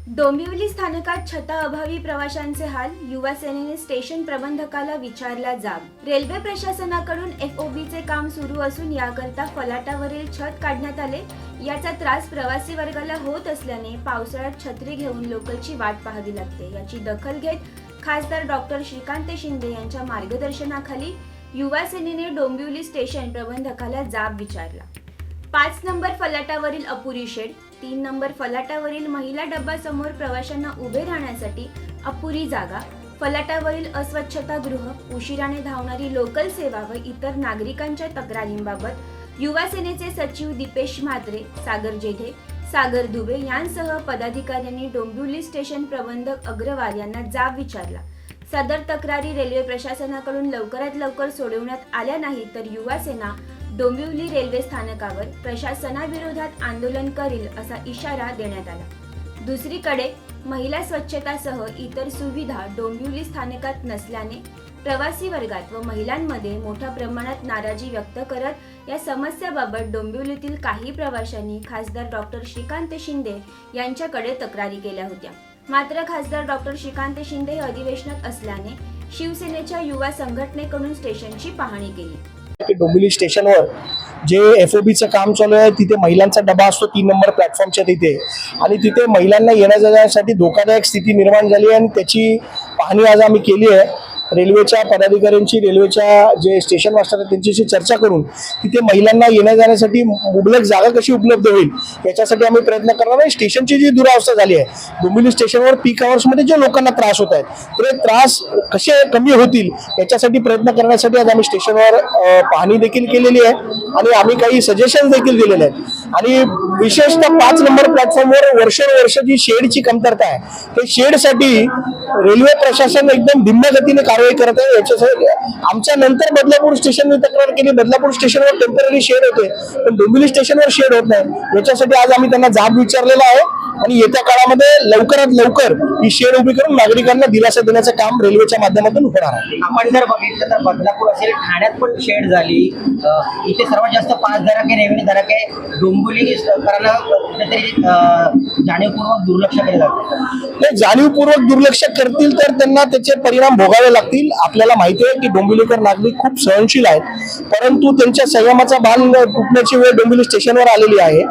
डोंबिवली स्थानकात छताअभावी प्रवाशांचे हाल, युवा सेनेने स्टेशन प्रबंधकाला विचारला जाब। रेल्वे प्रशासनाकडून एफओबीचे काम सुरू असून याकरता फलाटावरील छत काढण्यात आले। याचा त्रास प्रवासी वर्गाला होत असल्याने पावसाळ्यात छत्री घेऊन लोकलची वाट पाहावी लागते। याची दखल घेत खासदार डॉक्टर श्रीकांत शिंदे यांच्या मार्गदर्शनाखाली युवा सेनेने डोंबिवली स्टेशन प्रबंधकाला जाब विचारला। 5 नंबर फलाटावरील अपुरी शेड, 3 नंबर फलाटावरील महिला डब्बा समोर प्रवाशांना उभे राहण्यासाठी अपुरी जागा, फलाटावरील अस्वच्छतागृह, उशिराने धावणारी लोकल सेवा व इतर नागरिकांच्या तक्रारींबाबत युवा सेनेचे सचिव दीपेश म्हात्रे, सागर जेधे, सागर दुबे यांसह पदाधिकाऱ्यांनी डोंबिवली स्टेशन प्रबंधक अग्रवाल यांना जाब विचारला। सदर तक्रारी रेल्वे प्रशासनाकडून लवकरात लवकर सोडवण्यात आल्या नाही तर युवा सेना डोंबिवली रेल्वे स्थानकावर प्रशासनाविरोधात आंदोलन करील असा इशारा देण्यात आला। दुसरीकडे महिला स्वच्छतासह इतर सुविधा डोंबिवली स्थानकात नसल्याने प्रवासी वर्गात व महिलांमध्ये मोठ्या प्रमाणात नाराजी व्यक्त करत या समस्याबाबत डोंबिवलीतील काही प्रवाशांनी खासदार डॉक्टर श्रीकांत शिंदे यांच्याकडे तक्रारी केल्या होत्या। मात्र खासदार डॉक्टर श्रीकांत शिंदे हे अधिवेशनात असल्याने शिवसेनेच्या युवा संघटनेकडून स्टेशनची पाहणी केली। डोंबिवली स्टेशनवर जे एफओबीचं काम चालू आहे तिथे महिलांचा डबा असतो 3 नंबर प्लॅटफॉर्मच्या तिथे, आणि तिथे महिलांना येण्या जाण्यासाठी धोकादायक स्थिती निर्माण झाली आहे आणि त्याची पाहणी आज आम्ही केली आहे। रेल्वेच्या पदाधिकाऱ्यांची, रेल्वेच्या जे स्टेशन मास्टर आहेत त्यांच्याशी चर्चा करून तिथे महिलांना येण्या जाण्यासाठी मुबलक जागा कशी उपलब्ध होईल याच्यासाठी आम्ही प्रयत्न करणार आहे। स्टेशनची जी दुरावस्था झाली आहे, डोंबिवली स्टेशनवर पीक आवर्समध्ये जे लोकांना त्रास होत आहेत ते त्रास कसे कमी होतील याच्यासाठी प्रयत्न करण्यासाठी आज आम्ही स्टेशनवर पाहणी देखील केलेली आहे आणि आम्ही काही सजेशन देखील दिलेले आहेत। आणि विशेषतः 5 नंबर प्लॅटफॉर्मवर वर्षानुवर्ष जी शेडची कमतरता आहे ते शेडसाठी रेल्वे प्रशासन एकदम धिम्म गतीने कारवाई करत आहे। याच्यासाठी आमच्या नंतर बदलापूर स्टेशनने तक्रार केली, बदलापूर स्टेशनवर टेम्पररी शेड होते पण डोंबिवली स्टेशनवर शेड होत नाही। याच्यासाठी आज आम्ही त्यांना जाब विचारलेला आहे आणि येत्या काळामध्ये लवकरात लवकर ही शेड उभी करून नागरिकांना दिलासा देण्याचं काम रेल्वेच्या माध्यमातून होणार आहे। आपण जर बघितलं तर बदलापूर असेल, ठाण्यात पण शेड झाली, इथे सर्वात जास्त 5 धडाके रेव्हेन्यू धडाके डोंबिवली करायला कुठेतरी जाणीवपूर्वक दुर्लक्ष केलं जातं। ते जाणीवपूर्वक दुर्लक्ष करतील तर त्यांना त्याचे परिणाम भोगावे लागतील। आपल्याला माहिती आहे की डोंबिवलीकर नागरिक खूप सहनशील आहेत, परंतु त्यांच्या संयमाचा बांध तुटण्याची वेळ डोंबिवली स्टेशनवर आलेली आहे।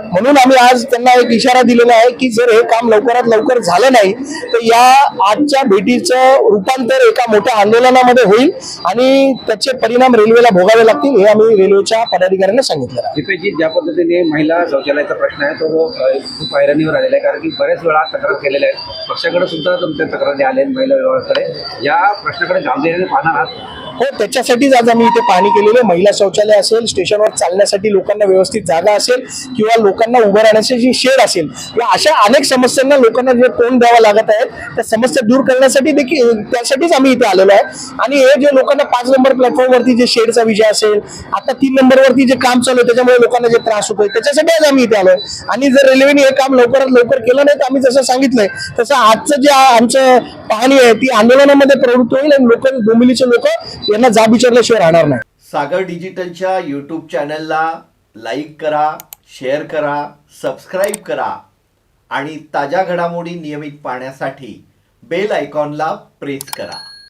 म्हणून आम्ही आज त्यांना एक इशारा दिलेला आहे की जर हे काम लवकरात लवकर झालं नाही तर या आजच्या भेटीचं रूपांतर एका मोठ्या आंदोलनामध्ये होईल आणि त्याचे परिणाम रेल्वेला भोगावे लागतील हे आम्ही रेल्वेच्या पदाधिकाऱ्यांना सांगितलं आहे। दीपेशजी, ज्या पद्धतीने महिला शौचालयाचा प्रश्न आहे तो खूप हैराणीवर आलेला आहे, कारण की बऱ्याच वेळा तक्रार केलेल्या आहेत, पक्षाकडे सुद्धा तुमच्या तक्रारी आल्या महिला विभागाकडे, या प्रश्नाकडे गांभीर्याने पाहणार आहात? हो, त्याच्यासाठीच आज आम्ही इथे पाहणी केलेली आहे। महिला शौचालय असेल, स्टेशनवर चालण्यासाठी लोकांना व्यवस्थित जागा असेल किंवा लोकांना उभं राहण्यासाठी शेड असेल, या अशा अनेक समस्यांना लोकांना जे तोंड द्यावं लागत आहे त्या समस्या दूर करण्यासाठी देखील त्यासाठीच आम्ही इथे आलेलो आहे। आणि हे जे लोकांना 5 नंबर प्लॅटफॉर्मवरती जे शेडचा विषय असेल, आता 3 नंबरवरती जे काम चालू आहे त्याच्यामुळे लोकांना जे त्रास होतोय त्याच्यासाठी आज आम्ही इथे आलोय। आणि जर रेल्वेने हे काम लवकरात लवकर केलं नाही तर आम्ही जसं सांगितलंय तसं आजचं जे आमचं पाहणी आहे ती आंदोलनामध्ये प्रवृत्त होईल आणि लोक, डोंबिवलीचे लोक यांना जाब विचारल्याशिवाय राहणार नाही। सागर डिजिटलच्या यूट्यूब चॅनलला लाईक करा, शेअर करा, सबस्क्राईब करा आणि ताज्या घडामोडी नियमित पाहण्यासाठी बेल आयकॉनला प्रेस करा।